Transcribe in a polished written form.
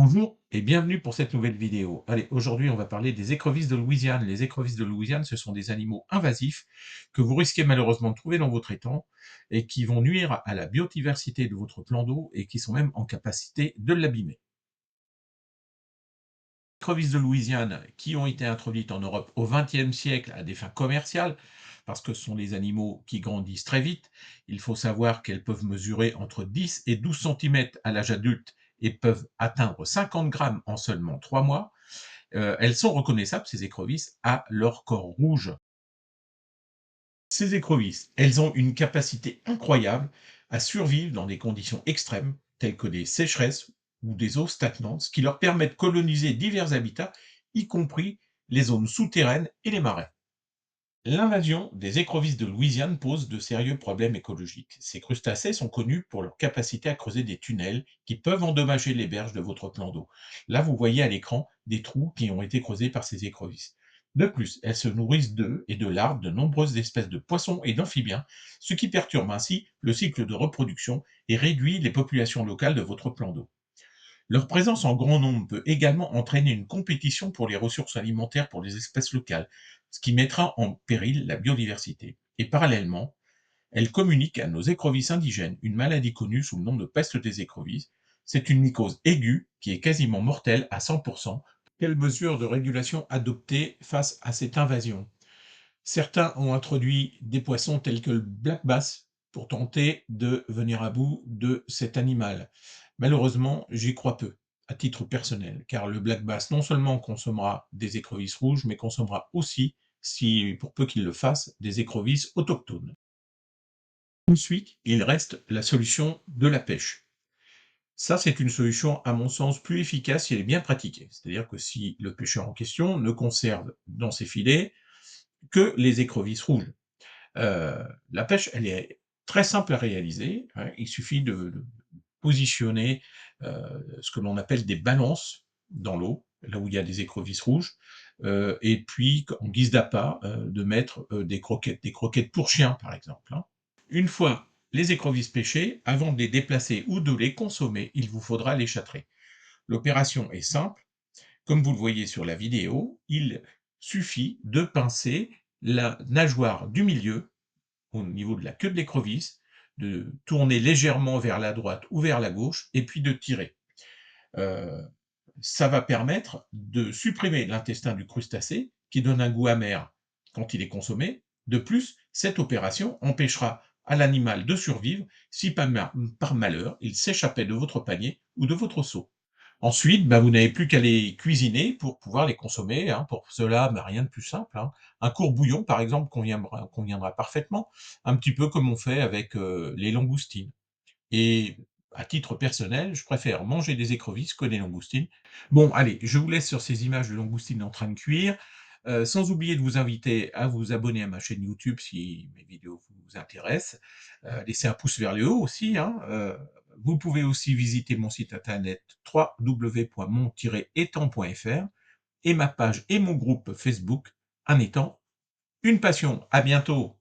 Bonjour et bienvenue pour cette nouvelle vidéo. Allez, aujourd'hui on va parler des écrevisses de Louisiane. Les écrevisses de Louisiane, ce sont des animaux invasifs que vous risquez malheureusement de trouver dans votre étang et qui vont nuire à la biodiversité de votre plan d'eau et qui sont même en capacité de l'abîmer. Les écrevisses de Louisiane qui ont été introduites en Europe au XXe siècle à des fins commerciales, parce que ce sont des animaux qui grandissent très vite. Il faut savoir qu'elles peuvent mesurer entre 10 et 12 centimètres à l'âge adulte et peuvent atteindre 50 grammes en seulement 3 mois. Elles sont reconnaissables, ces écrevisses, à leur corps rouge. Ces écrevisses, elles ont une capacité incroyable à survivre dans des conditions extrêmes, telles que des sécheresses ou des eaux stagnantes, ce qui leur permet de coloniser divers habitats, y compris les zones souterraines et les marais. L'invasion des écrevisses de Louisiane pose de sérieux problèmes écologiques. Ces crustacés sont connus pour leur capacité à creuser des tunnels qui peuvent endommager les berges de votre plan d'eau. Là, vous voyez à l'écran des trous qui ont été creusés par ces écrevisses. De plus, elles se nourrissent d'œufs et de larves de nombreuses espèces de poissons et d'amphibiens, ce qui perturbe ainsi le cycle de reproduction et réduit les populations locales de votre plan d'eau. Leur présence en grand nombre peut également entraîner une compétition pour les ressources alimentaires pour les espèces locales, ce qui mettra en péril la biodiversité. Et parallèlement, elles communiquent à nos écrevisses indigènes une maladie connue sous le nom de peste des écrevisses. C'est une mycose aiguë qui est quasiment mortelle à 100%. Quelles mesures de régulation adopter face à cette invasion? Certains ont introduit des poissons tels que le black bass pour tenter de venir à bout de cet animal. Malheureusement, j'y crois peu, à titre personnel, car le black bass non seulement consommera des écrevisses rouges, mais consommera aussi, si pour peu qu'il le fasse, des écrevisses autochtones. Ensuite, il reste la solution de la pêche. Ça, c'est une solution, à mon sens, plus efficace si elle est bien pratiquée. C'est-à-dire que si le pêcheur en question ne conserve dans ses filets que les écrevisses rouges. La pêche, elle est très simple à réaliser, hein. Il suffit de positionner, ce que l'on appelle des balances dans l'eau, là où il y a des écrevisses rouges, et puis en guise d'appât, de mettre, des croquettes pour chiens, par exemple, hein. Une fois les écrevisses pêchées, avant de les déplacer ou de les consommer, il vous faudra les châtrer. L'opération est simple, comme vous le voyez sur la vidéo, il suffit de pincer la nageoire du milieu au niveau de la queue de l'écrevisse, de tourner légèrement vers la droite ou vers la gauche, et puis de tirer. Euh, Ça va permettre de supprimer l'intestin du crustacé, qui donne un goût amer quand il est consommé. De plus, cette opération empêchera à l'animal de survivre si par malheur il s'échappait de votre panier ou de votre seau. Ensuite, bah, vous n'avez plus qu'à les cuisiner pour pouvoir les consommer, hein. Pour cela, bah, rien de plus simple, hein. Un court bouillon, par exemple, conviendra parfaitement, un petit peu comme on fait avec les langoustines. Et à titre personnel, je préfère manger des écrevisses que des langoustines. Bon, allez, je vous laisse sur ces images de langoustines en train de cuire, sans oublier de vous inviter à vous abonner à ma chaîne YouTube si mes vidéos vous intéressent. Laissez un pouce vers le haut aussi, hein. Vous pouvez aussi visiter mon site internet www.mon-étang.fr et ma page et mon groupe Facebook Un étang, une passion. À bientôt!